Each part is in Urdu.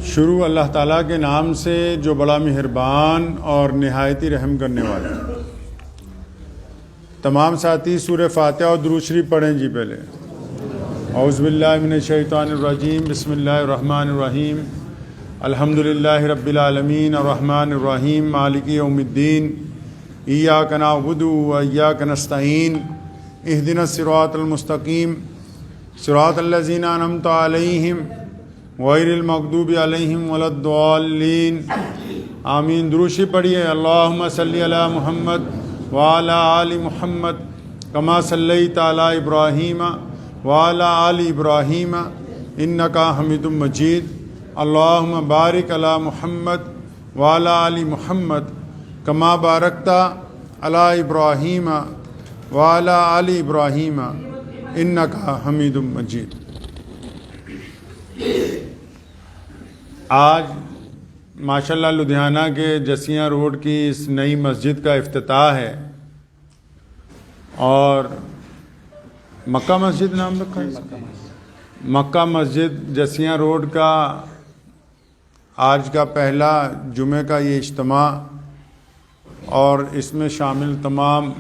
شروع اللہ تعالیٰ کے نام سے جو بڑا مہربان اور نہایتی رحم کرنے والا ہے۔ تمام ساتھی سورہ فاتحہ اور درود شریف پڑھیں جی پہلے۔ اعوذ باللہ من الشیطان الرجیم، بسم اللہ الرحمن الرحیم، الحمدللہ رب العالمین الرحمن الرحیم مالک یوم الدین، ایاک نعبد و ایاک نستعین، اہدنا الصراط المستقیم، صراط الذین انعمت علیہم غیر المغضوب علیہم ولا الضالین، آمین۔ درود شریف پڑھیے۔ اللہم صلی علی محمد وعلی آل محمد کما صلیت علی ابراہیم وعلی آل ابراہیم انک حمید مجید، اللہم بارک علی محمد وعلی آل محمد کما بارکت علی ابراہیم وعلی آل ابراہیم انک حمید مجید۔ آج ماشاءاللہ لدھیانہ کے جسیاں روڈ کی اس نئی مسجد کا افتتاح ہے، اور مکہ مسجد نام رکھا ہے، مکہ مسجد جسیاں روڈ کا آج کا پہلا جمعہ کا یہ اجتماع، اور اس میں شامل تمام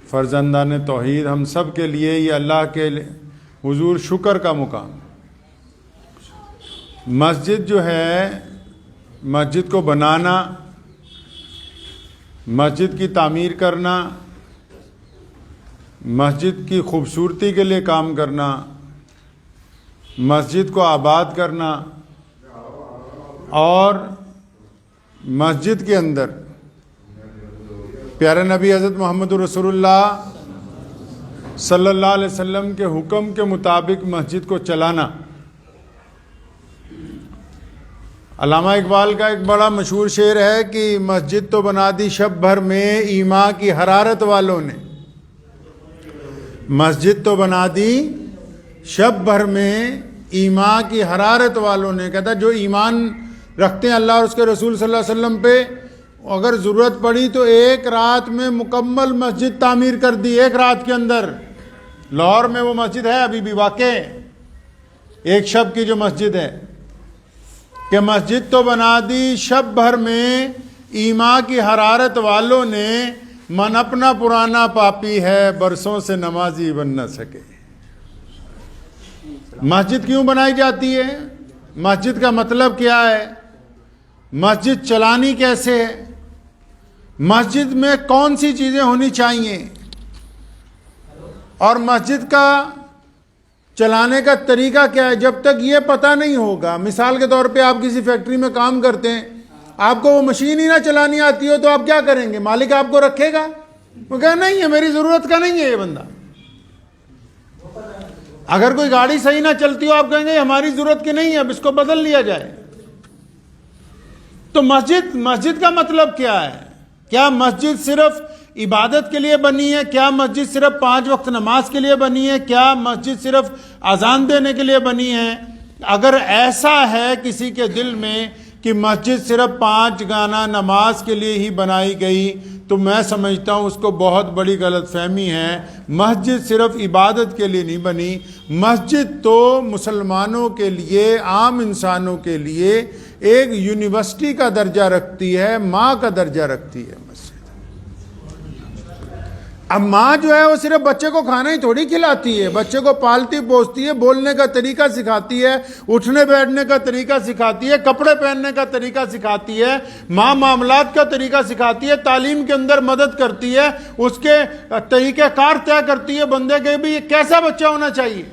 فرزندان توحید، ہم سب کے لیے یہ اللہ کے حضور شکر کا مقام۔ مسجد جو ہے، مسجد کو بنانا، مسجد کی تعمیر کرنا، مسجد کی خوبصورتی کے لیے کام کرنا، مسجد کو آباد کرنا، اور مسجد کے اندر پیارے نبی حضرت محمد رسول اللہ صلی اللہ علیہ وسلم کے حکم کے مطابق مسجد کو چلانا۔ علامہ اقبال کا ایک بڑا مشہور شعر ہے کہ مسجد تو بنا دی شب بھر میں ایمان کی حرارت والوں نے، مسجد تو بنا دی شب بھر میں ایمان کی حرارت والوں نے۔ کہتا جو ایمان رکھتے ہیں اللہ اور اس کے رسول صلی اللہ علیہ وسلم پہ، اگر ضرورت پڑی تو ایک رات میں مکمل مسجد تعمیر کر دی، ایک رات کے اندر۔ لاہور میں وہ مسجد ہے ابھی بھی واقع، ایک شب کی جو مسجد ہے، کہ مسجد تو بنا دی شب بھر میں ایمان کی حرارت والوں نے، من اپنا پرانا پاپی ہے برسوں سے نمازی بن نہ سکے۔ مسجد کیوں بنائی جاتی ہے؟ مسجد کا مطلب کیا ہے؟ مسجد چلانی کیسے ہے؟ مسجد میں کون سی چیزیں ہونی چاہیے؟ اور مسجد کا چلانے کا طریقہ کیا ہے؟ جب تک یہ پتہ نہیں ہوگا، مثال کے طور پہ آپ کسی فیکٹری میں کام کرتے ہیں، آپ کو وہ مشین ہی نہ چلانی آتی ہو تو آپ کیا کریں گے؟ مالک آپ کو رکھے گا؟ وہ کہے نہیں ہے، میری ضرورت کا نہیں ہے یہ بندہ۔ اگر کوئی گاڑی صحیح نہ چلتی ہو، آپ کہیں گے ہماری ضرورت کی نہیں ہے، اب اس کو بدل لیا جائے۔ تو مسجد کا مطلب کیا ہے؟ کیا مسجد صرف عبادت کے لیے بنی ہے؟ کیا مسجد صرف 5 وقت نماز کے لیے بنی ہے؟ کیا مسجد صرف اذان دینے کے لیے بنی ہے؟ اگر ایسا ہے کسی کے دل میں کہ مسجد صرف 5 گانا نماز کے لیے ہی بنائی گئی، تو میں سمجھتا ہوں اس کو بہت بڑی غلط فہمی ہے۔ مسجد صرف عبادت کے لیے نہیں بنی، مسجد تو مسلمانوں کے لیے، عام انسانوں کے لیے ایک یونیورسٹی کا درجہ رکھتی ہے، ماں کا درجہ رکھتی ہے مسجد۔ اب ماں جو ہے وہ صرف بچے کو کھانا ہی تھوڑی کھلاتی ہے، بچے کو پالتی پوستی ہے، بولنے کا طریقہ سکھاتی ہے، اٹھنے بیٹھنے کا طریقہ سکھاتی ہے، کپڑے پہننے کا طریقہ سکھاتی ہے، ماں معاملات کا طریقہ سکھاتی ہے، تعلیم کے اندر مدد کرتی ہے، اس کے طریقہ کار طے کرتی ہے بندے کے بھی کیسا بچہ ہونا چاہیے۔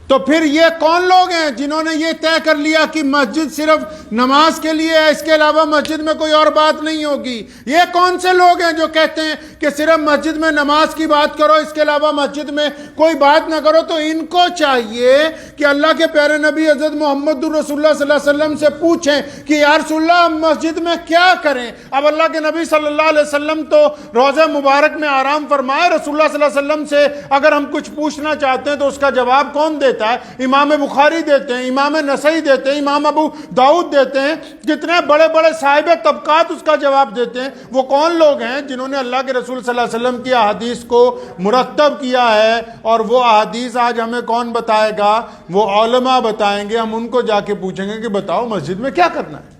تو پھر یہ کون لوگ ہیں جنہوں نے یہ طے کر لیا کہ مسجد صرف نماز کے لیے ہے، اس کے علاوہ مسجد میں کوئی اور بات نہیں ہوگی؟ یہ کون سے لوگ ہیں جو کہتے ہیں کہ صرف مسجد میں نماز کی بات کرو، اس کے علاوہ مسجد میں کوئی بات نہ کرو؟ تو ان کو چاہیے کہ اللہ کے پیارے نبی حضرت محمد رسول اللہ صلی اللہ علیہ وسلم سے پوچھیں کہ یا رسول اللہ مسجد میں کیا کریں؟ اب اللہ کے نبی صلی اللہ علیہ وسلم تو روضہ مبارک میں آرام فرمائے، رسول اللہ صلی اللہ علیہ وسلم سے اگر ہم کچھ پوچھنا چاہتے ہیں تو اس کا جواب کون دے دیتا ہے، امام بخاری دیتے ہیں، امام نسائی دیتے ہیں، امام ابو داؤد دیتے ہیں، جتنے بڑے بڑے صاحب طبقات اس کا جواب دیتے ہیں۔ وہ کون لوگ ہیں جنہوں نے اللہ کے رسول صلی اللہ علیہ وسلم کی احادیث کو مرتب کیا ہے؟ اور وہ احادیث آج ہمیں کون بتائے گا؟ وہ علماء بتائیں گے۔ ہم ان کو جا کے پوچھیں گے کہ بتاؤ مسجد میں کیا کرنا ہے۔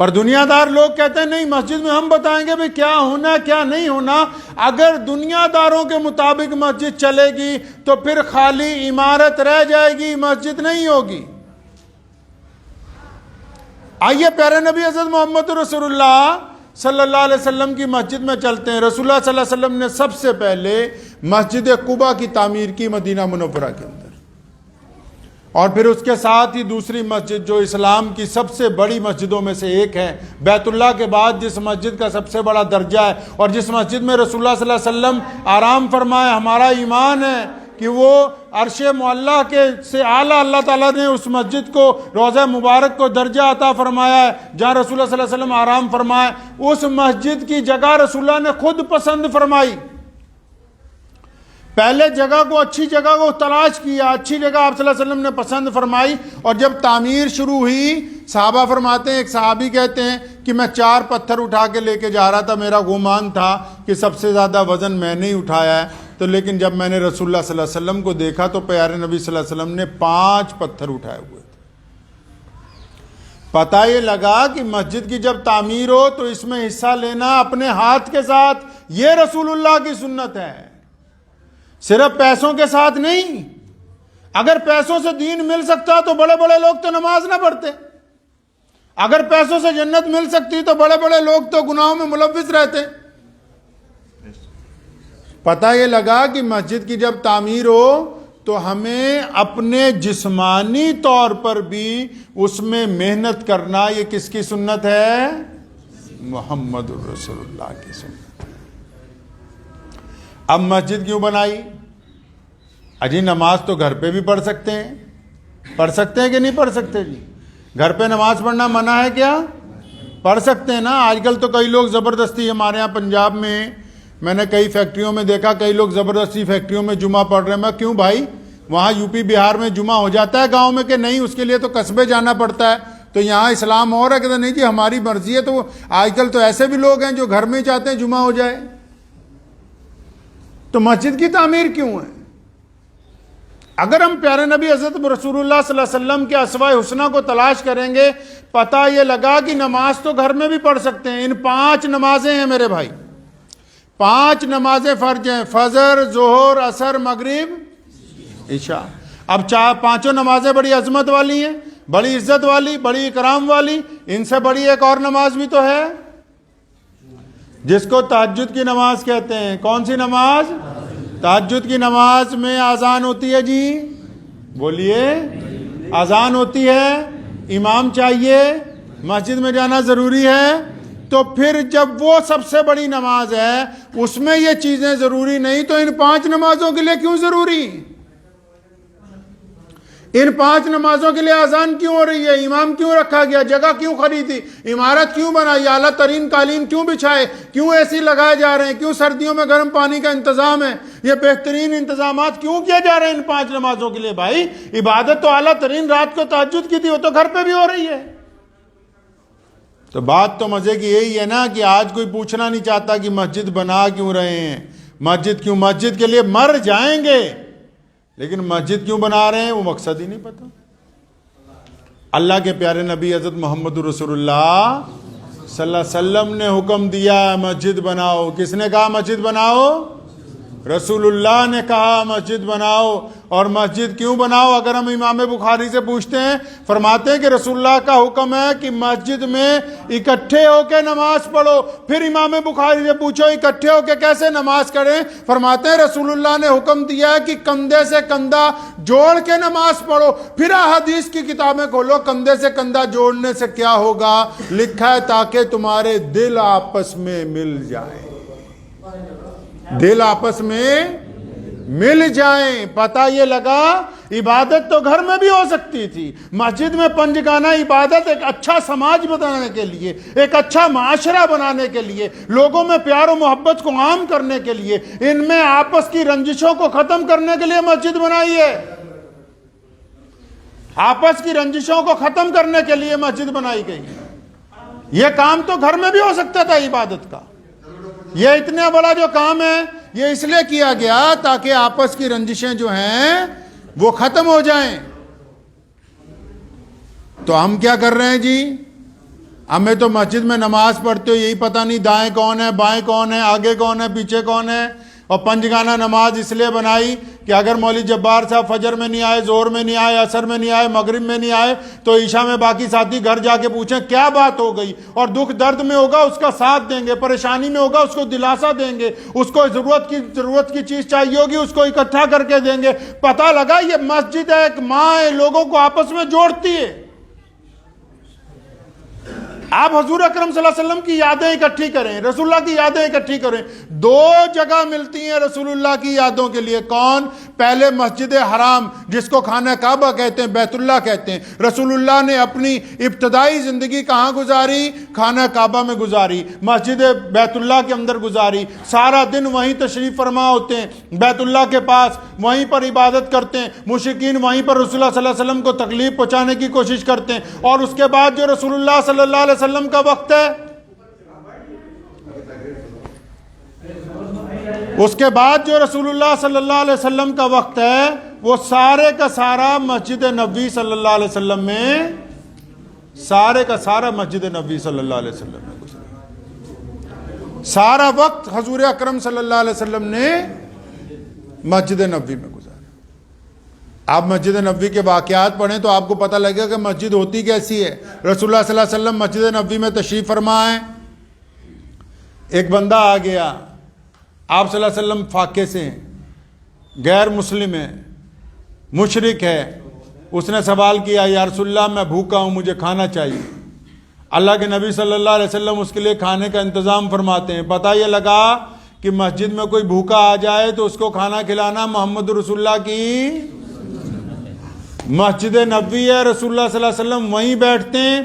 پر دنیا دار لوگ کہتے ہیں نہیں، مسجد میں ہم بتائیں گے بھئی کیا ہونا ہے کیا نہیں ہونا۔ اگر دنیا داروں کے مطابق مسجد چلے گی تو پھر خالی عمارت رہ جائے گی، مسجد نہیں ہوگی۔ آئیے پیارے نبی حضرت محمد رسول اللہ صلی اللہ علیہ وسلم کی مسجد میں چلتے ہیں۔ رسول اللہ صلی اللہ علیہ وسلم نے سب سے پہلے مسجد قباء کی تعمیر کی مدینہ منورہ کے اندر، اور پھر اس کے ساتھ ہی دوسری مسجد جو اسلام کی سب سے بڑی مسجدوں میں سے ایک ہے، بیت اللہ کے بعد جس مسجد کا سب سے بڑا درجہ ہے اور جس مسجد میں رسول اللہ صلی اللہ علیہ وسلم آرام فرمائے، ہمارا ایمان ہے کہ وہ عرش معلیٰ کے سے اعلیٰ اللہ تعالیٰ نے اس مسجد کو، روضہ مبارک کو درجہ عطا فرمایا ہے جہاں رسول اللہ صلی اللہ علیہ وسلم آرام فرمائے۔ اس مسجد کی جگہ رسول اللہ نے خود پسند فرمائی۔ پہلے جگہ کو، اچھی جگہ کو تلاش کیا، اچھی جگہ آپ صلی اللہ علیہ وسلم نے پسند فرمائی، اور جب تعمیر شروع ہوئی صحابہ فرماتے ہیں، ایک صحابی کہتے ہیں کہ میں 4 پتھر اٹھا کے لے کے جا رہا تھا، میرا گمان تھا کہ سب سے زیادہ وزن میں نے ہی اٹھایا ہے، تو لیکن جب میں نے رسول اللہ صلی اللہ علیہ وسلم کو دیکھا تو پیارے نبی صلی اللہ علیہ وسلم نے 5 پتھر اٹھائے ہوئے تھے۔ پتہ یہ لگا کہ مسجد کی جب تعمیر ہو تو اس میں حصہ لینا اپنے ہاتھ کے ساتھ، یہ رسول اللہ کی سنت ہے، صرف پیسوں کے ساتھ نہیں۔ اگر پیسوں سے دین مل سکتا تو بڑے بڑے لوگ تو نماز نہ پڑھتے، اگر پیسوں سے جنت مل سکتی تو بڑے بڑے لوگ تو گناہوں میں ملوث رہتے۔ پتہ یہ لگا کہ مسجد کی جب تعمیر ہو تو ہمیں اپنے جسمانی طور پر بھی اس میں محنت کرنا، یہ کس کی سنت ہے؟ محمد الرسول اللہ کی سنت۔ اب مسجد کیوں بنائی؟ اجی نماز تو گھر پہ بھی پڑھ سکتے ہیں، پڑھ سکتے ہیں کہ نہیں پڑھ سکتے جی؟ گھر پہ نماز پڑھنا منع ہے کیا؟ پڑھ سکتے ہیں نا۔ آج کل تو کئی لوگ زبردستی، ہمارے ہاں پنجاب میں نے کئی فیکٹریوں میں دیکھا، کئی لوگ زبردستی فیکٹریوں میں جمعہ پڑھ رہے ہیں۔ میں کیوں بھائی، وہاں یو پی بہار میں جمعہ ہو جاتا ہے گاؤں میں کہ نہیں؟ اس کے لیے تو قصبے جانا پڑتا ہے۔ تو یہاں اسلام اور ہے کہ نہیں جی ہماری مرضی ہے؟ تو آج کل تو ایسے بھی لوگ ہیں جو گھر میں ہی چاہتے ہیں جمعہ ہو جائے۔ تو مسجد کی تعمیر کیوں ہے؟ اگر ہم پیارے نبی حضرت رسول اللہ صلی اللہ علیہ وسلم کے اسوہ حسنہ کو تلاش کریں گے، پتہ یہ لگا کہ نماز تو گھر میں بھی پڑھ سکتے ہیں۔ ان 5 نمازیں ہیں میرے بھائی، 5 نمازیں فرض ہیں، فجر، ظہر، عصر، مغرب، عشاء۔ اب 5 نمازیں بڑی عظمت والی ہیں، بڑی عزت والی، بڑی اکرام والی۔ ان سے بڑی ایک اور نماز بھی تو ہے جس کو تہجد کی نماز کہتے ہیں۔ کون سی نماز؟ تہجد کی نماز میں اذان ہوتی ہے جی، بولیے، اذان ہوتی ہے، امام چاہیے، مسجد میں جانا ضروری ہے۔ تو پھر جب وہ سب سے بڑی نماز ہے اس میں یہ چیزیں ضروری نہیں تو ان 5 نمازوں کے لیے کیوں ضروری؟ ان 5 نمازوں کے لیے اذان کیوں ہو رہی ہے؟ امام کیوں رکھا گیا؟ جگہ کیوں خریدی؟ عمارت کیوں بنائی؟ اعلیٰ ترین قالین کیوں بچھائے؟ کیوں اے سی لگائے جا رہے ہیں؟ کیوں سردیوں میں گرم پانی کا انتظام ہے؟ یہ بہترین انتظامات کیوں کیے جا رہے ہیں ان 5 نمازوں کے لیے؟ بھائی عبادت تو اعلیٰ ترین رات کو تہجد کی تھی، وہ تو گھر پہ بھی ہو رہی ہے۔ تو بات تو مزے کی یہی ہے نا کہ آج کوئی پوچھنا نہیں چاہتا کہ مسجد بنا کیوں رہے ہیں، مسجد کیوں؟ مسجد کے لیے مر جائیں گے، لیکن مسجد کیوں بنا رہے ہیں وہ مقصد ہی نہیں پتا۔ اللہ کے پیارے نبی حضرت محمد رسول اللہ صلی اللہ علیہ وسلم نے حکم دیا مسجد بناؤ۔ کس نے کہا مسجد بناؤ؟ رسول اللہ نے کہا مسجد بناؤ۔ اور مسجد کیوں بناؤ؟ اگر ہم امام بخاری سے پوچھتے ہیں، فرماتے ہیں کہ رسول اللہ کا حکم ہے کہ مسجد میں اکٹھے ہو کے نماز پڑھو۔ پھر امام بخاری سے پوچھو اکٹھے ہو کے کیسے نماز کریں؟ فرماتے ہیں رسول اللہ نے حکم دیا ہے کہ کندھے سے کندھا جوڑ کے نماز پڑھو۔ پھر احادیث کی کتابیں کھولو، کندھے سے کندھا جوڑنے سے کیا ہوگا؟ لکھا ہے تاکہ تمہارے دل آپس میں مل جائیں۔ دل آپس میں مل جائیں. پتہ یہ لگا عبادت تو گھر میں بھی ہو سکتی تھی. مسجد میں پنجگانہ عبادت ایک اچھا سماج بنانے کے لیے، ایک اچھا معاشرہ بنانے کے لیے، لوگوں میں پیار و محبت کو عام کرنے کے لیے، ان میں آپس کی رنجشوں کو ختم کرنے کے لیے مسجد بنائی ہے. آپس کی رنجشوں کو ختم کرنے کے لیے مسجد بنائی گئی. یہ کام تو گھر میں بھی ہو سکتا تھا عبادت کا. یہ اتنا بڑا جو کام ہے یہ اس لیے کیا گیا تاکہ آپس کی رنجشیں جو ہیں وہ ختم ہو جائیں. تو ہم کیا کر رہے ہیں جی؟ ہمیں تو مسجد میں نماز پڑھتے ہو یہی پتہ نہیں دائیں کون ہے، بائیں کون ہے، آگے کون ہے، پیچھے کون ہے. اور پنجگانہ نماز اس لیے بنائی کہ اگر مولوی جبار صاحب فجر میں نہیں آئے، ظہر میں نہیں آئے، عصر میں نہیں آئے، مغرب میں نہیں آئے تو عشاء میں باقی ساتھی گھر جا کے پوچھیں کیا بات ہو گئی، اور دکھ درد میں ہوگا اس کا ساتھ دیں گے، پریشانی میں ہوگا اس کو دلاسا دیں گے، اس کو ضرورت کی چیز چاہیے ہوگی اس کو اکٹھا کر کے دیں گے. پتہ لگا یہ مسجد ہے، ایک ماں ہے، لوگوں کو آپس میں جوڑتی ہے. آپ حضور اکرم صلی اللہ علیہ وسلم کی یادیں اکٹھی کریں، رسول اللہ کی یادیں اکٹھی کریں. دو جگہ ملتی ہیں رسول اللہ کی یادوں کے لیے. کون؟ پہلے مسجد حرام جس کو خانہ کعبہ کہتے ہیں، بیت اللہ کہتے ہیں. رسول اللہ نے اپنی ابتدائی زندگی کہاں گزاری؟ خانہ کعبہ میں گزاری، مسجد بیت اللہ کے اندر گزاری. سارا دن وہیں تشریف فرما ہوتے ہیں بیت اللہ کے پاس، وہیں پر عبادت کرتے ہیں. مشرکین وہیں پر رسول اللہ صلی اللہ علیہ وسلم کو تکلیف پہنچانے کی کوشش کرتے ہیں. اور اس کے بعد جو رسول اللہ صلی اللہ علیہ وسلم کا وقت ہے، اس کے بعد جو رسول اللہ صلی اللہ علیہ وسلم کا وقت ہے وہ سارے کا سارا مسجد نبوی صلی اللہ علیہ وسلم میں، سارے کا سارا مسجد نبوی صلی اللہ علیہ وسلم میں گزرا. سارا وقت حضور اکرم صلی اللہ علیہ وسلم نے مسجد نبوی میں گزارا. آپ مسجد نبوی کے واقعات پڑھیں تو آپ کو پتہ لگے گا کہ مسجد ہوتی کیسی ہے. رسول اللہ صلی اللہ علیہ وسلم مسجد نبوی میں تشریف فرما ہے. ایک بندہ آ گیا، آپ صلی اللہ علیہ وسلم فاقے سے ہیں، غیر مسلم ہے، مشرک ہے. اس نے سوال کیا یا رسول اللہ میں بھوکا ہوں، مجھے کھانا چاہیے. اللہ کے نبی صلی اللہ علیہ وسلم اس کے لیے کھانے کا انتظام فرماتے ہیں. پتہ یہ لگا کہ مسجد میں کوئی بھوکا آ جائے تو اس کو کھانا کھلانا محمد رسول اللہ کی مسجد نبوی ہے. رسول اللہ صلی اللہ علیہ وسلم وہیں بیٹھتے ہیں.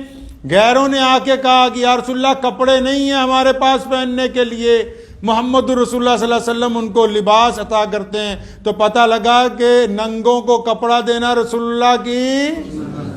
غیروں نے آ کے کہا کہ یا رسول اللہ کپڑے نہیں ہیں ہمارے پاس پہننے کے لیے. محمد رسول اللہ صلی اللہ علیہ وسلم ان کو لباس عطا کرتے ہیں. تو پتہ لگا کہ ننگوں کو کپڑا دینا رسول اللہ کی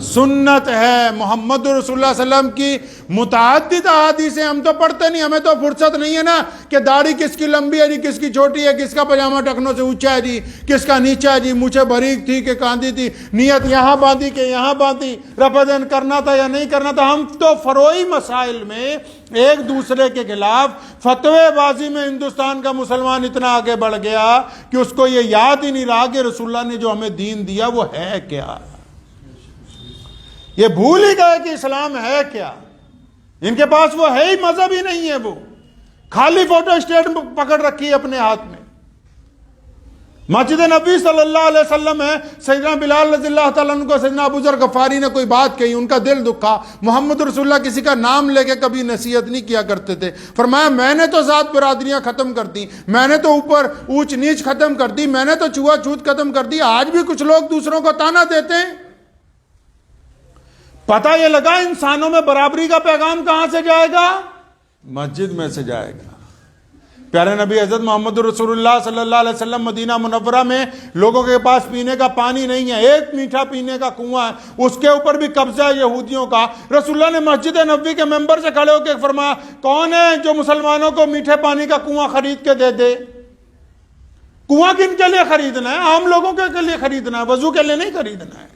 سنت ہے. محمد رسول اللہ صلی اللہ علیہ وسلم کی متعدد احادیث ہیں. ہم تو پڑھتے نہیں، ہمیں تو فرصت نہیں ہے نا کہ داڑھی کس کی لمبی ہے جی، کس کی چھوٹی ہے، کس کا پاجامہ ٹخنوں سے اونچا ہے جی، کس کا نیچا ہے جی، مجھے باریک تھی کہ کاندھی تھی، نیت یہاں باندھی کہ یہاں باندھی، رفع دین کرنا تھا یا نہیں کرنا تھا. ہم تو فروعی مسائل میں ایک دوسرے کے خلاف فتوے بازی میں ہندوستان کا مسلمان اتنا آگے بڑھ گیا کہ اس کو یہ یاد ہی نہیں رہا کہ رسول اللہ نے جو ہمیں دین دیا وہ ہے کیا. یہ بھول ہی گئے کہ اسلام ہے کیا. ان کے پاس وہ ہے ہی مذہب ہی نہیں ہے، وہ خالی فوٹو اسٹیٹ پکڑ رکھی ہے اپنے ہاتھ میں. مسجد نبی صلی اللہ علیہ وسلم ہے. سیدنا بلال رضی اللہ تعالیٰ عنہ کو سیدنا ابو ذر غفاری نے کوئی بات کہی، ان کا دل دکھا. محمد رسول اللہ کسی کا نام لے کے کبھی نصیحت نہیں کیا کرتے تھے. فرمایا میں نے تو ذات برادریاں ختم کر دی، میں نے تو اوپر اونچ نیچ ختم کر دی، میں نے تو چھوا چھوت ختم کر دی. آج بھی کچھ لوگ دوسروں کو تانا دیتے ہیں. پتہ یہ لگا انسانوں میں برابری کا پیغام کہاں سے جائے گا؟ مسجد میں سے جائے گا. پیارے نبی حضرت محمد رسول اللہ صلی اللہ علیہ وسلم مدینہ منورہ میں لوگوں کے پاس پینے کا پانی نہیں ہے، ایک میٹھا پینے کا کنواں ہے، اس کے اوپر بھی قبضہ ہے یہودیوں کا. رسول اللہ نے مسجد نبوی کے ممبر سے کھڑے ہو کے فرمایا کون ہے جو مسلمانوں کو میٹھے پانی کا کنواں خرید کے دے دے؟ کنواں کن کے لیے خریدنا ہے؟ عام لوگوں کے لیے خریدنا ہے، وضو کے لیے نہیں خریدنا ہے.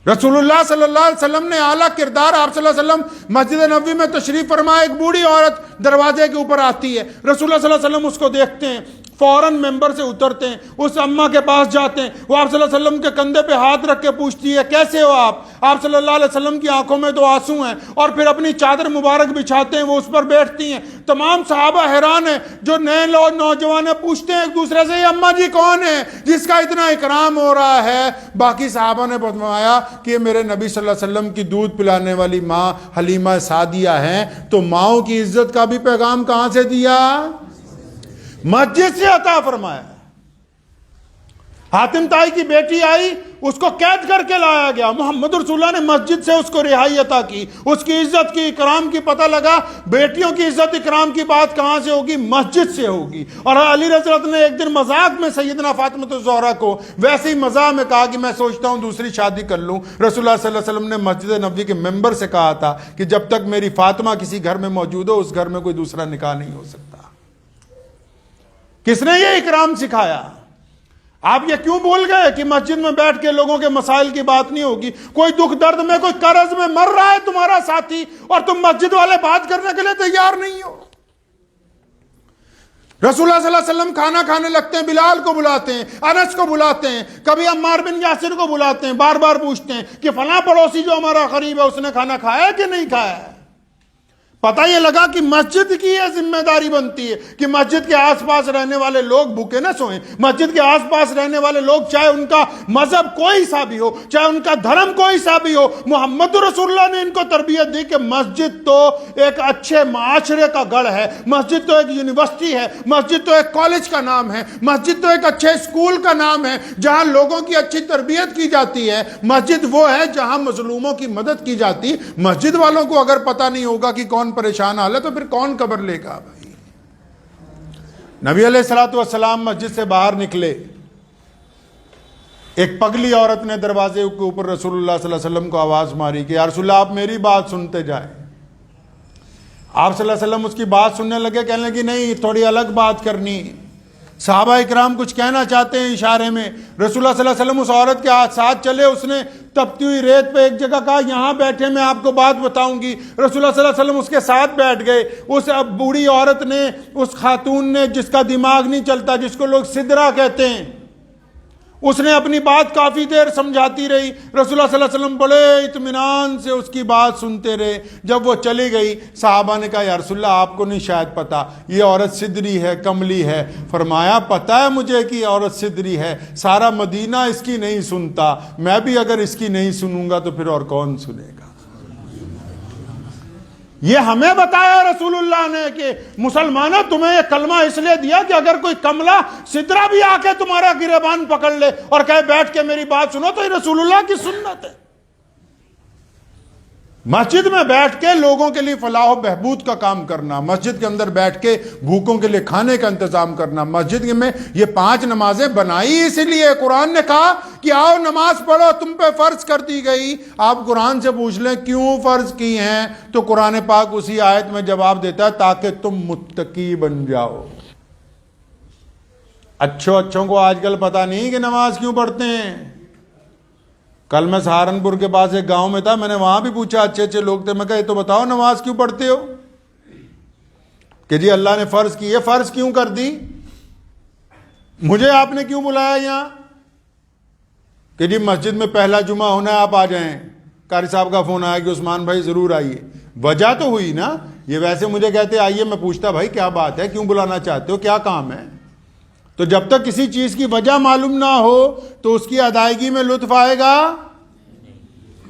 رسول اللہ صلی اللہ علیہ وسلم نے اعلیٰ کردار. آپ صلی اللہ علیہ وسلم مسجد نبوی میں تشریف فرمایا، ایک بوڑھی عورت دروازے کے اوپر آتی ہے. رسول اللہ صلی اللہ علیہ وسلم اس کو دیکھتے ہیں، فوراً ممبر سے اترتے ہیں، اس اماں کے پاس جاتے ہیں. وہ آپ صلی اللہ علیہ وسلم کے کندھے پہ ہاتھ رکھ کے پوچھتی ہے کیسے ہو آپ؟ آپ صلی اللہ علیہ وسلم کی آنکھوں میں تو آنسو ہیں، اور پھر اپنی چادر مبارک بچھاتے ہیں، وہ اس پر بیٹھتی ہیں. تمام صحابہ حیران ہیں. جو نئے نوجوان پوچھتے ہیں ایک دوسرے سے یہ اماں جی کون ہے جس کا اتنا اکرام ہو رہا ہے؟ باقی صحابہ نے فرمایا کہ یہ میرے نبی صلی اللہ علیہ وسلم کی دودھ پلانے والی ماں حلیمہ سعدیہ ہیں. تو ماؤں کی عزت کا بھی پیغام کہاں سے دیا؟ مسجد سے عطا فرمایا ہے۔ حاتم طائی کی بیٹی آئی، اس کو قید کر کے لایا گیا، محمد رسول اللہ نے مسجد سے اس کو رہائی عطا کی، اس کی عزت کی، اکرام کی۔ پتہ لگا بیٹیوں کی عزت اکرام کی بات کہاں سے ہوگی؟ مسجد سے ہوگی۔ اور علی رضی اللہ عنہ نے ایک دن مذاق میں سیدنا فاطمہ الزہرا کو ویسے ہی مزاح میں کہا کہ میں سوچتا ہوں دوسری شادی کر لوں۔ رسول اللہ صلی اللہ علیہ وسلم نے مسجد نبوی کے ممبر سے کہا تھا کہ جب تک میری فاطمہ کسی گھر میں موجود ہو اس گھر میں کوئی دوسرا نکاح نہیں ہو سکتا۔ کس نے یہ اکرام سکھایا؟ آپ یہ کیوں بھول گئے کہ مسجد میں بیٹھ کے لوگوں کے مسائل کی بات نہیں ہوگی؟ کوئی دکھ درد میں، کوئی قرض میں مر رہا ہے تمہارا ساتھی اور تم مسجد والے بات کرنے کے لیے تیار نہیں ہو۔ رسول اللہ صلی اللہ علیہ وسلم کھانا کھانے لگتے ہیں، بلال کو بلاتے ہیں، انس کو بلاتے ہیں، کبھی عمار بن یاسر کو بلاتے ہیں، بار بار پوچھتے ہیں کہ فلاں پڑوسی جو ہمارا قریب ہے اس نے کھانا کھایا ہے کہ نہیں کھایا ہے۔ پتہ یہ لگا کہ مسجد کی یہ ذمہ داری بنتی ہے کہ مسجد کے آس پاس رہنے والے لوگ بھوکے نہ سوئیں۔ مسجد کے آس پاس رہنے والے لوگ چاہے ان کا مذہب کوئی سا بھی ہو، چاہے ان کا دھرم کوئی سا بھی ہو، محمد رسول اللہ نے ان کو تربیت دی کہ مسجد تو ایک اچھے معاشرے کا گڑھ ہے، مسجد تو ایک یونیورسٹی ہے، مسجد تو ایک کالج کا نام ہے، مسجد تو ایک اچھے اسکول کا نام ہے جہاں لوگوں کی اچھی تربیت کی جاتی ہے، مسجد وہ ہے جہاں مظلوموں کی مدد کی جاتی۔ مسجد والوں کو اگر پتہ نہیں ہوگا کہ کون پریشان حال ہے تو پھر کون قبر لے گا بھائی؟ نبی علیہ الصلوۃ والسلام مسجد سے باہر نکلے، ایک پگلی عورت نے دروازے کے اوپر رسول اللہ صلی اللہ علیہ وسلم کو آواز ماری کہ یا رسول اللہ آپ میری بات سنتے جائیں۔ آپ صلی اللہ علیہ وسلم اس کی بات سننے لگے، کہنے لگے نہیں تھوڑی الگ بات کرنی۔ صحابہ اکرام کچھ کہنا چاہتے ہیں اشارے میں، رسول اللہ صلی اللہ علیہ وسلم اس عورت کے ساتھ چلے، اس نے تپتی ہوئی ریت پہ ایک جگہ کہا یہاں بیٹھے میں آپ کو بات بتاؤں گی۔ رسول اللہ صلی اللہ علیہ وسلم اس کے ساتھ بیٹھ گئے۔ اس بوڑھی عورت نے، اس خاتون نے جس کا دماغ نہیں چلتا، جس کو لوگ سدرا کہتے ہیں، اس نے اپنی بات کافی دیر سمجھاتی رہی۔ رسول اللہ صلی اللہ علیہ وسلم بڑے اطمینان سے اس کی بات سنتے رہے۔ جب وہ چلی گئی صحابہ نے کہا یا رسول اللہ آپ کو نہیں شاید پتا یہ عورت سدری ہے، کملی ہے۔ فرمایا پتہ ہے مجھے کہ عورت سدری ہے، سارا مدینہ اس کی نہیں سنتا، میں بھی اگر اس کی نہیں سنوں گا تو پھر اور کون سنے گا؟ یہ ہمیں بتایا رسول اللہ نے کہ مسلمانوں تمہیں یہ کلمہ اس لیے دیا کہ اگر کوئی کملا سدرا بھی آ کے تمہارا گریبان پکڑ لے اور کہے بیٹھ کے میری بات سنو تو یہ رسول اللہ کی سنت ہے۔ مسجد میں بیٹھ کے لوگوں کے لیے فلاح و بہبود کا کام کرنا، مسجد کے اندر بیٹھ کے بھوکوں کے لیے کھانے کا انتظام کرنا۔ مسجد میں یہ 5 نمازیں بنائی اسی لیے، قرآن نے کہا کہ آؤ نماز پڑھو، تم پہ فرض کر دی گئی۔ آپ قرآن سے پوچھ لیں کیوں فرض کی ہیں تو قرآن پاک اسی آیت میں جواب دیتا ہے تاکہ تم متقی بن جاؤ۔ اچھوں کو آج کل پتہ نہیں کہ نماز کیوں پڑھتے ہیں۔ کل میں سہارنپور کے پاس ایک گاؤں میں تھا، میں نے وہاں بھی پوچھا، اچھے لوگ تھے، میں کہا یہ تو بتاؤ نماز کیوں پڑھتے ہو؟ کہ جی اللہ نے فرض کی ہے۔ فرض کیوں کر دی؟ مجھے آپ نے کیوں بلایا یہاں؟ کہ جی مسجد میں پہلا جمعہ ہونا ہے آپ آ جائیں۔ قاری صاحب کا فون آیا کہ عثمان بھائی ضرور آئیے۔ وجہ تو ہوئی نا، یہ ویسے مجھے کہتے آئیے، میں پوچھتا بھائی کیا بات ہے، کیوں بلانا چاہتے ہو، کیا کام ہے؟ تو جب تک کسی چیز کی وجہ معلوم نہ ہو تو اس کی ادائیگی میں لطف آئے گا؟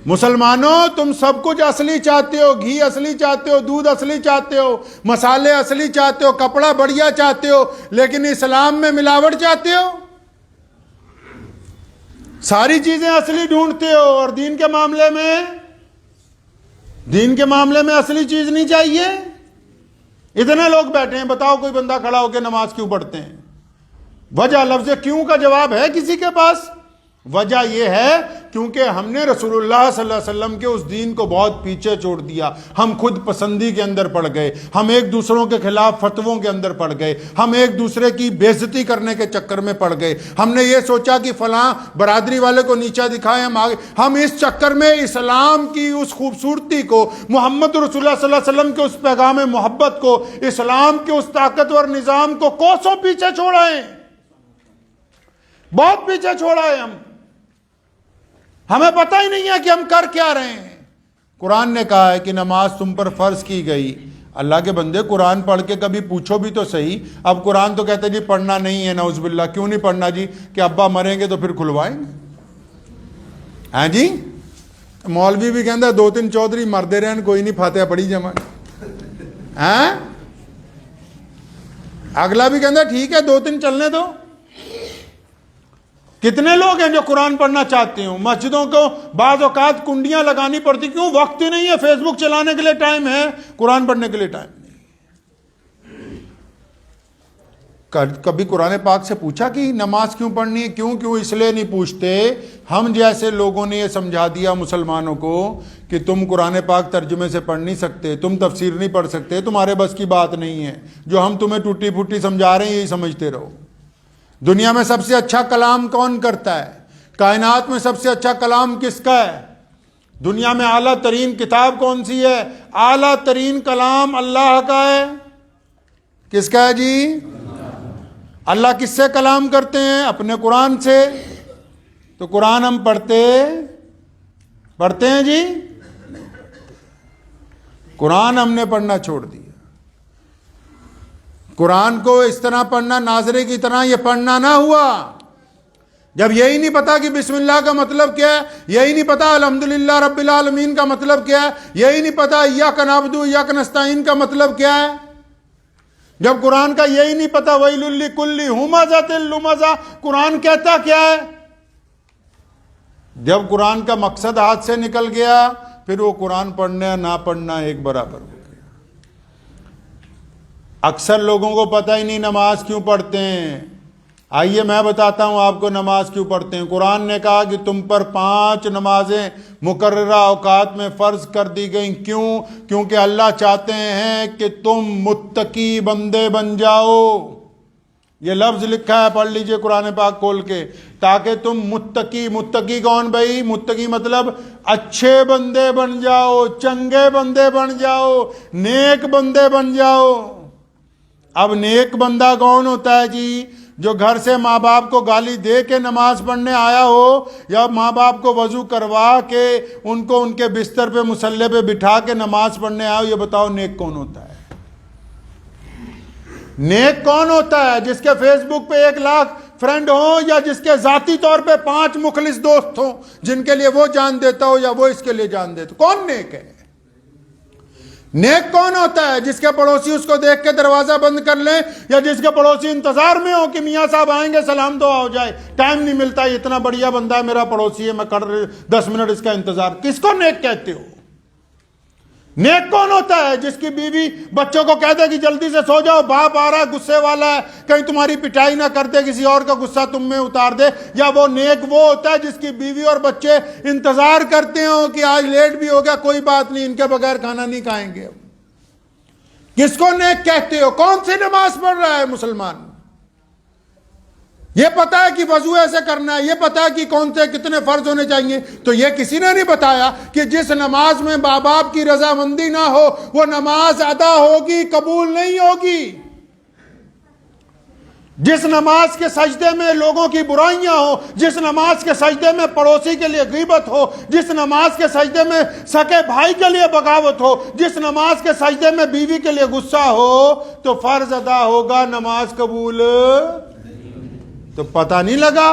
مسلمانوں تم سب کچھ اصلی چاہتے ہو، گھی اصلی چاہتے ہو، دودھ اصلی چاہتے ہو، مسالے اصلی چاہتے ہو، کپڑا بڑھیا چاہتے ہو، لیکن اسلام میں ملاوٹ چاہتے ہو۔ ساری چیزیں اصلی ڈھونڈتے ہو اور دین کے معاملے میں اصلی چیز نہیں چاہیے۔ اتنے لوگ بیٹھے ہیں، بتاؤ کوئی بندہ کھڑا ہو کے نماز کیوں پڑھتے ہیں؟ وجہ لفظ کیوں کا جواب ہے کسی کے پاس؟ وجہ یہ ہے کیونکہ ہم نے رسول اللہ صلی اللہ علیہ وسلم کے اس دین کو بہت پیچھے چھوڑ دیا، ہم خود پسندی کے اندر پڑ گئے، ہم ایک دوسروں کے خلاف فتووں کے اندر پڑ گئے، ہم ایک دوسرے کی بے عزتی کرنے کے چکر میں پڑ گئے، ہم نے یہ سوچا کہ فلاں برادری والے کو نیچا دکھائیں ہم آگے، ہم اس چکر میں اسلام کی اس خوبصورتی کو، محمد رسول اللہ صلی اللہ علیہ وسلم کے اس پیغام محبت کو، اسلام کے اس طاقتور نظام کو کوسوں پیچھے چھوڑائیں، بہت پیچھے چھوڑا ہے ہمیں پتہ ہی نہیں ہے کہ ہم کر کیا رہے ہیں۔ قرآن نے کہا ہے کہ نماز تم پر فرض کی گئی۔ اللہ کے بندے قرآن پڑھ کے کبھی پوچھو بھی تو صحیح۔ اب قرآن تو کہتے جی پڑھنا نہیں ہے، نعوذ باللہ۔ کیوں نہیں پڑھنا جی؟ کہ ابا مریں گے تو پھر کھلوائیں گے، ہاں جی۔ مولوی بھی کہتا ہے 2-3 چودھری مردے رہن کوئی نہیں، فاتحہ پڑھی جمع، ہاں اگلا بھی کہتا ٹھیک ہے 2-3 چلنے دو. کتنے لوگ ہیں جو قرآن پڑھنا چاہتے ہوں؟ مسجدوں کو بعض اوقات کنڈیاں لگانی پڑتی، کیوں؟ وقت ہی نہیں ہے. فیس بک چلانے کے لیے ٹائم ہے، قرآن پڑھنے کے لیے ٹائم نہیں. کبھی قرآن پاک سے پوچھا کہ نماز کیوں پڑھنی ہے؟ کیوں اس لیے نہیں پوچھتے. ہم جیسے لوگوں نے یہ سمجھا دیا مسلمانوں کو کہ تم قرآن پاک ترجمے سے پڑھ نہیں سکتے، تم تفسیر نہیں پڑھ سکتے، تمہارے بس کی بات نہیں ہے. جو ہم تمہیں ٹوٹی پھوٹی سمجھا رہے ہیں یہی سمجھتے رہو. دنیا میں سب سے اچھا کلام کون کرتا ہے؟ کائنات میں سب سے اچھا کلام کس کا ہے؟ دنیا میں اعلیٰ ترین کتاب کون سی ہے؟ اعلیٰ ترین کلام اللہ کا ہے. کس کا ہے جی؟ اللہ کس سے کلام کرتے ہیں؟ اپنے قرآن سے. تو قرآن ہم پڑھتے ہیں جی؟ قرآن ہم نے پڑھنا چھوڑ دیا. قرآن کو اس طرح پڑھنا، ناظرے کی طرح یہ پڑھنا نہ ہوا. جب یہی نہیں پتا کہ بسم اللہ کا مطلب کیا ہے، یہی نہیں پتا الحمدللہ رب العالمین کا مطلب کیا ہے، یہی نہیں پتا ایاک نعبد و ایاک نستعین کا مطلب کیا ہے، جب قرآن کا یہی نہیں پتا ویل لکل ہمزۃ لمزہ قرآن کہتا کیا ہے. جب قرآن کا مقصد ہاتھ سے نکل گیا پھر وہ قرآن پڑھنا نہ پڑھنا ایک برابر ہو گیا. اکثر لوگوں کو پتہ ہی نہیں نماز کیوں پڑھتے ہیں. آئیے میں بتاتا ہوں آپ کو نماز کیوں پڑھتے ہیں. قرآن نے کہا کہ تم پر 5 نمازیں مقررہ اوقات میں فرض کر دی گئیں. کیوں؟ کیونکہ اللہ چاہتے ہیں کہ تم متقی بندے بن جاؤ. یہ لفظ لکھا ہے، پڑھ لیجئے قرآن پاک کھول کے. تاکہ تم متقی کون بھائی؟ متقی مطلب اچھے بندے بن جاؤ، چنگے بندے بن جاؤ، نیک بندے بن جاؤ. اب نیک بندہ کون ہوتا ہے جی؟ جو گھر سے ماں باپ کو گالی دے کے نماز پڑھنے آیا ہو، یا ماں باپ کو وضو کروا کے ان کو ان کے بستر پہ مصلی پہ بٹھا کے نماز پڑھنے آیا ہو. یہ بتاؤ نیک کون ہوتا ہے؟ نیک کون ہوتا ہے؟ جس کے فیس بک پہ 1 لاکھ فرینڈ ہوں، یا جس کے ذاتی طور پہ 5 مخلص دوست ہوں جن کے لیے وہ جان دیتا ہو یا وہ اس کے لیے جان دیتا. کون نیک ہے؟ نیک کون ہوتا ہے؟ جس کے پڑوسی اس کو دیکھ کے دروازہ بند کر لیں، یا جس کے پڑوسی انتظار میں ہو کہ میاں صاحب آئیں گے سلام دعا ہو جائے. ٹائم نہیں ملتا، اتنا بڑھیا بندہ ہے میرا پڑوسی ہے، میں 10 منٹ اس کا انتظار. کس کو نیک کہتے ہو؟ نیک کون ہوتا ہے؟ جس کی بیوی بچوں کو کہہ دے کہ جلدی سے سو جاؤ، باپ آ رہا ہے غصے والا ہے، کہیں تمہاری پٹائی نہ کر دے، کسی اور کا غصہ تم میں اتار دے. یا وہ نیک وہ ہوتا ہے جس کی بیوی اور بچے انتظار کرتے ہوں کہ آج لیٹ بھی ہو گیا، کوئی بات نہیں، ان کے بغیر کھانا نہیں کھائیں گے. کس کو نیک کہتے ہو؟ کون سی نماز پڑھ رہا ہے مسلمان؟ یہ پتا ہے کہ وضو ایسے کرنا ہے، یہ پتا ہے کہ کون سے کتنے فرض ہونے چاہیے. تو یہ کسی نے نہیں بتایا کہ جس نماز میں ماں باپ کی رضامندی نہ ہو وہ نماز ادا ہوگی، قبول نہیں ہوگی. جس نماز کے سجدے میں لوگوں کی برائیاں ہو، جس نماز کے سجدے میں پڑوسی کے لیے غیبت ہو، جس نماز کے سجدے میں سکے بھائی کے لیے بغاوت ہو، جس نماز کے سجدے میں بیوی کے لیے غصہ ہو، تو فرض ادا ہوگا، نماز قبول. تو پتہ نہیں لگا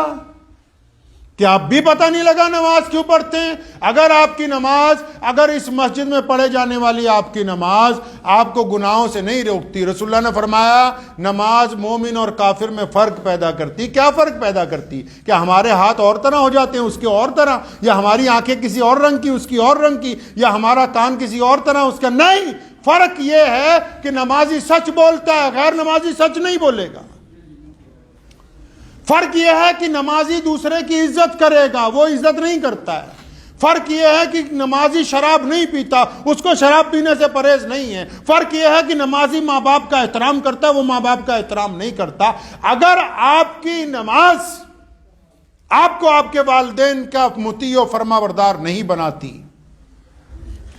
کہ آپ بھی پتہ نہیں لگا نماز کیوں پڑھتے ہیں. اگر آپ کی نماز، اگر اس مسجد میں پڑھے جانے والی آپ کی نماز آپ کو گناہوں سے نہیں روکتی، رسول اللہ نے فرمایا نماز مومن اور کافر میں فرق پیدا کرتی. کیا فرق پیدا کرتی؟ کہ ہمارے ہاتھ اور طرح ہو جاتے ہیں اس کے اور طرح، یا ہماری آنکھیں کسی اور رنگ کی اس کی اور رنگ کی، یا ہمارا کان کسی اور طرح اس کا. نہیں، فرق یہ ہے کہ نمازی سچ بولتا ہے، غیر نمازی سچ نہیں بولے گا. فرق یہ ہے کہ نمازی دوسرے کی عزت کرے گا، وہ عزت نہیں کرتا ہے. فرق یہ ہے کہ نمازی شراب نہیں پیتا، اس کو شراب پینے سے پرہیز نہیں ہے. فرق یہ ہے کہ نمازی ماں باپ کا احترام کرتا ہے، وہ ماں باپ کا احترام نہیں کرتا. اگر آپ کی نماز آپ کو آپ کے والدین کا مطیع و فرما بردار نہیں بناتی،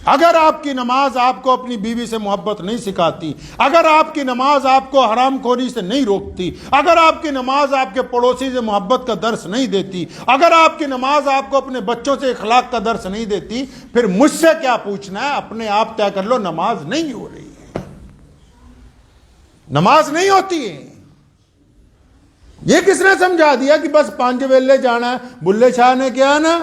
اگر آپ کی نماز آپ کو اپنی بیوی سے محبت نہیں سکھاتی، اگر آپ کی نماز آپ کو حرام خوری سے نہیں روکتی، اگر آپ کی نماز آپ کے پڑوسی سے محبت کا درس نہیں دیتی، اگر آپ کی نماز آپ کو اپنے بچوں سے اخلاق کا درس نہیں دیتی، پھر مجھ سے کیا پوچھنا ہے؟ اپنے آپ طے کر لو، نماز نہیں ہو رہی ہے، نماز نہیں ہوتی ہے. یہ کس نے سمجھا دیا کہ بس 5 ویلے جانا ہے؟ بلے شاہ نے کیا نا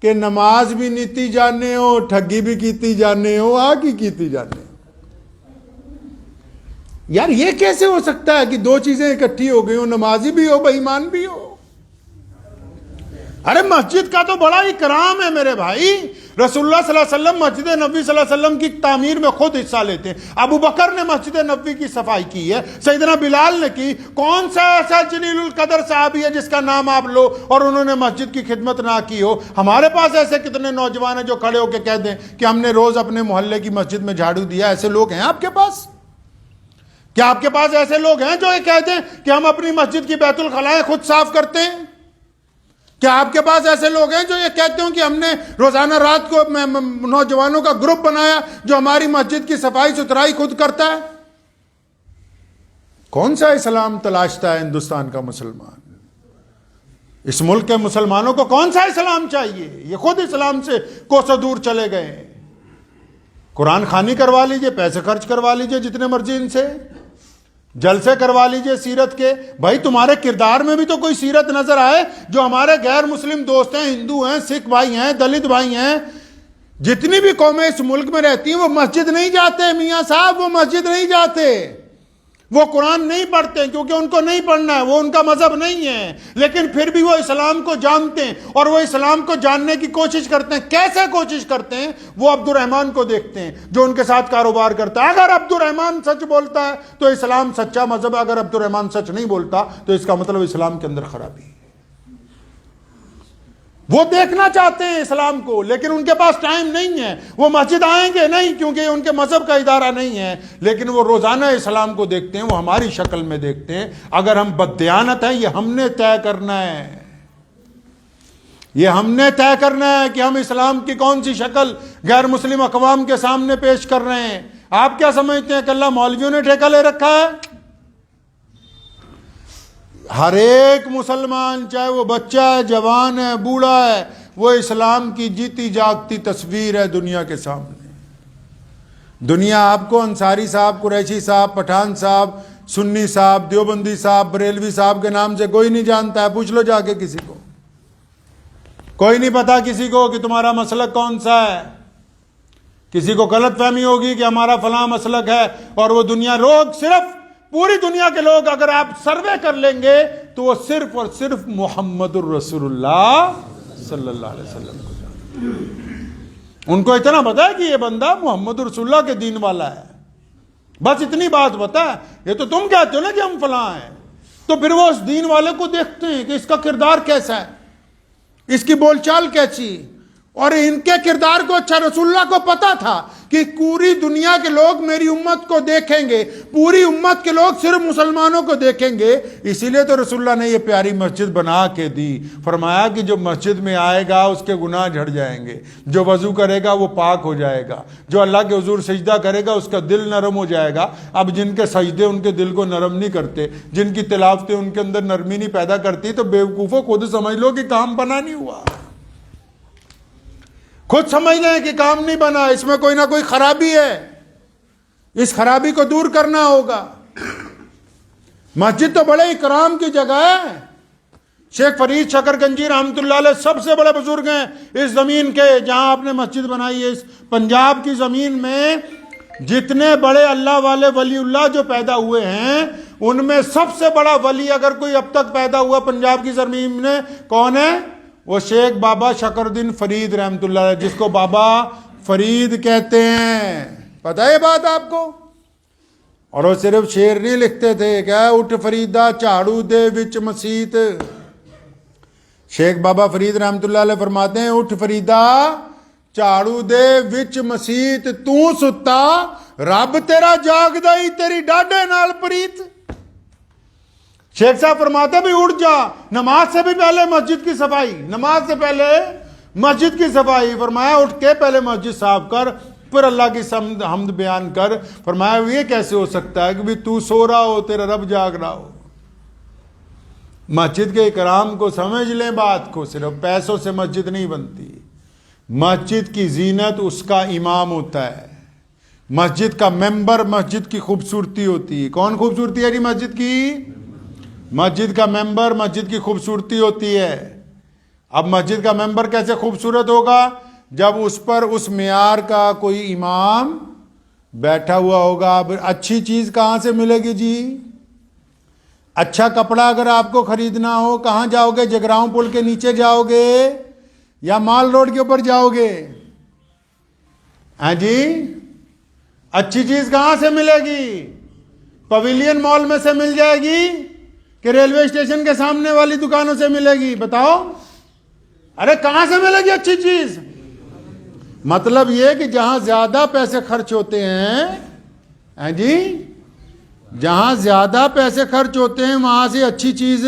کہ نماز بھی نیتی جانے ہو، ٹھگی بھی کیتی جانے ہو، آ کی کیتی جانے ہو. یار یہ کیسے ہو سکتا ہے کہ دو چیزیں اکٹھی ہو گئی ہو، نمازی بھی ہو، بے ایمان بھی ہو؟ ارے مسجد کا تو بڑا اکرام ہے میرے بھائی. رسول اللہ صلی اللہ علیہ وسلم مسجد نبوی صلی اللہ علیہ وسلم کی تعمیر میں خود حصہ لیتے ہیں. ابو بکر نے مسجد نبوی کی صفائی کی ہے، سیدنا بلال نے کی. کون سا ایسا جلیل القدر صحابی ہے جس کا نام آپ لو اور انہوں نے مسجد کی خدمت نہ کی ہو؟ ہمارے پاس ایسے کتنے نوجوان ہیں جو کھڑے ہو کے کہہ دیں کہ ہم نے روز اپنے محلے کی مسجد میں جھاڑو دیا. ایسے لوگ ہیں آپ کے پاس؟ کیا آپ کے پاس ایسے لوگ ہیں جو یہ کہہ دیں کہ ہم اپنی مسجد کی بیت الخلائیں خود صاف کرتے ہیں؟ کیا آپ کے پاس ایسے لوگ ہیں جو یہ کہتے ہوں کہ ہم نے روزانہ رات کو نوجوانوں کا گروپ بنایا جو ہماری مسجد کی صفائی ستھرائی خود کرتا ہے؟ کون سا اسلام تلاشتا ہے ہندوستان کا مسلمان؟ اس ملک کے مسلمانوں کو کون سا اسلام چاہیے؟ یہ خود اسلام سے کوسوں دور چلے گئے ہیں. قرآن خوانی کروا لیجئے، پیسے خرچ کروا لیجئے جتنے مرضی ان سے، جلسے کروا لیجئے سیرت کے. بھائی تمہارے کردار میں بھی تو کوئی سیرت نظر آئے. جو ہمارے غیر مسلم دوست ہیں، ہندو ہیں، سکھ بھائی ہیں، دلت بھائی ہیں، جتنی بھی قومیں اس ملک میں رہتی ہیں وہ مسجد نہیں جاتے میاں صاحب، وہ مسجد نہیں جاتے، وہ قرآن نہیں پڑھتے کیونکہ ان کو نہیں پڑھنا ہے، وہ ان کا مذہب نہیں ہے. لیکن پھر بھی وہ اسلام کو جانتے ہیں اور وہ اسلام کو جاننے کی کوشش کرتے ہیں. کیسے کوشش کرتے ہیں؟ وہ عبد الرحمن کو دیکھتے ہیں جو ان کے ساتھ کاروبار کرتا ہے. اگر عبد الرحمن سچ بولتا ہے تو اسلام سچا مذہب ہے، اگر عبد الرحمن سچ نہیں بولتا تو اس کا مطلب اسلام کے اندر خرابی ہے. وہ دیکھنا چاہتے ہیں اسلام کو لیکن ان کے پاس ٹائم نہیں ہے. وہ مسجد آئیں گے نہیں کیونکہ ان کے مذہب کا ادارہ نہیں ہے، لیکن وہ روزانہ اسلام کو دیکھتے ہیں، وہ ہماری شکل میں دیکھتے ہیں. اگر ہم بددیانت ہیں یہ ہم نے طے کرنا ہے، یہ ہم نے طے کرنا ہے کہ ہم اسلام کی کون سی شکل غیر مسلم اقوام کے سامنے پیش کر رہے ہیں. آپ کیا سمجھتے ہیں کہ اللہ مولویوں نے ٹھیکہ لے رکھا ہے؟ ہر ایک مسلمان چاہے وہ بچہ ہے، جوان ہے، بوڑھا ہے، وہ اسلام کی جیتی جاگتی تصویر ہے دنیا کے سامنے. دنیا آپ کو انصاری صاحب، قریشی صاحب، پٹھان صاحب، سنی صاحب، دیوبندی صاحب، بریلوی صاحب کے نام سے کوئی نہیں جانتا ہے. پوچھ لو جا کے کسی کو. کوئی نہیں پتا کسی کو کہ تمہارا مسلک کون سا ہے. کسی کو غلط فہمی ہوگی کہ ہمارا فلاں مسلک ہے، اور وہ دنیا لوگ صرف پوری دنیا کے لوگ اگر آپ سروے کر لیں گے تو وہ صرف اور صرف محمد الرسول اللہ صلی اللہ علیہ وسلم کو جانتے ہیں. ان کو اتنا پتا ہے کہ یہ بندہ محمد رسول اللہ کے دین والا ہے، بس اتنی بات پتا ہے. یہ تو تم کہتے ہو نا کہ ہم فلاں ہیں، تو پھر وہ اس دین والے کو دیکھتے ہیں کہ اس کا کردار کیسا ہے، اس کی بول چال کیسی. اور ان کے کردار کو اچھا رسول اللہ کو پتا تھا کہ پوری دنیا کے لوگ میری امت کو دیکھیں گے، پوری امت کے لوگ صرف مسلمانوں کو دیکھیں گے. اسی لیے تو رسول اللہ نے یہ پیاری مسجد بنا کے دی. فرمایا کہ جو مسجد میں آئے گا اس کے گناہ جھڑ جائیں گے، جو وضو کرے گا وہ پاک ہو جائے گا، جو اللہ کے حضور سجدہ کرے گا اس کا دل نرم ہو جائے گا. اب جن کے سجدے ان کے دل کو نرم نہیں کرتے، جن کی تلاوتیں ان کے اندر نرمی نہیں پیدا کرتی، تو بیوقوفوں خود سمجھ لو کہ کام بنا نہیں ہوا. خود سمجھ لیں کہ کام نہیں بنا، اس میں کوئی نہ کوئی خرابی ہے. اس خرابی کو دور کرنا ہوگا. مسجد تو بڑے اکرام کی جگہ ہے. شیخ فرید شکر گنجی رحمۃ اللہ علیہ سب سے بڑے بزرگ ہیں اس زمین کے، جہاں آپ نے مسجد بنائی ہے. اس پنجاب کی زمین میں جتنے بڑے اللہ والے ولی اللہ جو پیدا ہوئے ہیں، ان میں سب سے بڑا ولی اگر کوئی اب تک پیدا ہوا پنجاب کی زمین میں کون ہے؟ وہ شیخ بابا شکر الدین فرید رحمۃ اللہ علیہ، جس کو بابا فرید کہتے ہیں. پتہ ہے بات آپ کو؟ اور وہ صرف شعر نہیں لکھتے تھے، کیا اٹھ فریدا جھاڑو دے وچ مسیت. شیخ بابا فرید رحمۃ اللہ علیہ فرماتے ہیں، اٹھ فریدا جھاڑو دے وچ مسیت، تو ستا رب تیرا جاگدا ہی تیری ڈاڈے نال پریت. شیخ صاحب فرماتے بھی اٹھ جا، نماز سے بھی پہلے مسجد کی صفائی، نماز سے پہلے مسجد کی صفائی. فرمایا اٹھ کے پہلے مسجد صاف کر، پھر اللہ کی حمد بیان کر. فرمایا یہ کیسے ہو سکتا ہے کہ بھی تو سو رہا ہو تیرا رب جاگ رہا ہو. مسجد کے اکرام کو سمجھ لیں بات کو. صرف پیسوں سے مسجد نہیں بنتی. مسجد کی زینت اس کا امام ہوتا ہے، مسجد کا ممبر مسجد کی خوبصورتی ہوتی ہے. کون خوبصورتی ہے جی مسجد کی؟ مسجد کا ممبر مسجد کی خوبصورتی ہوتی ہے. اب مسجد کا ممبر کیسے خوبصورت ہوگا؟ جب اس پر اس معیار کا کوئی امام بیٹھا ہوا ہوگا. اب اچھی چیز کہاں سے ملے گی جی؟ اچھا کپڑا اگر آپ کو خریدنا ہو کہاں جاؤ گے؟ جگراؤں پل کے نیچے جاؤ گے یا مال روڈ کے اوپر جاؤ گے؟ ہاں جی، اچھی چیز کہاں سے ملے گی؟ پویلین مال میں سے مل جائے گی کہ ریلوے اسٹیشن کے سامنے والی دکانوں سے ملے گی؟ بتاؤ. ارے کہاں سے ملے گی اچھی چیز؟ مطلب یہ کہ جہاں زیادہ پیسے خرچ ہوتے ہیں، ہاں جی، جہاں زیادہ پیسے خرچ ہوتے ہیں وہاں سے اچھی چیز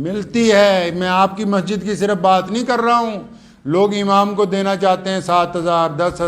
ملتی ہے. میں آپ کی مسجد کی صرف بات نہیں کر رہا ہوں. لوگ امام کو دینا چاہتے ہیں 7,000 10,000